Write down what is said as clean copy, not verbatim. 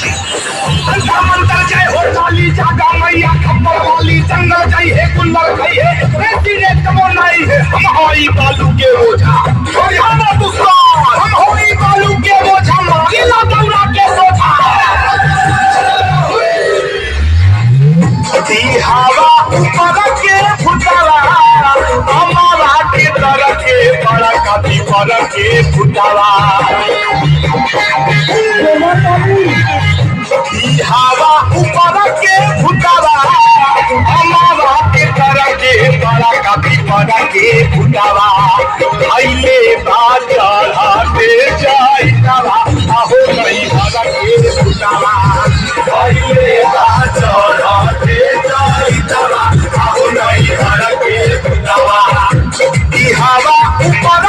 मंत्र जय हो चाली जागा मैया खप्पर वाली जंगल जय है कुल्लर गई है रेती रे कमो नहीं है हम होई बालू के बोझा हरियाणा दुश्मन हम होई बालू के बोझा मारिला दौरा के सोझा दी हवा ऊपर के फुटावा हमारा के तरह के बड़ा काफी पर के फुटावा हवा ऊपर के फुटावा हमारा के तरह के बड़ा काफी बड़ा के फुटावा आइले बाजा हाथे जाइतावा आहो नहीं बड़ा के फुटावा आइले बाजा हाथे जाइतावा आहो नहीं बड़ा के फुटावा हवा ऊपर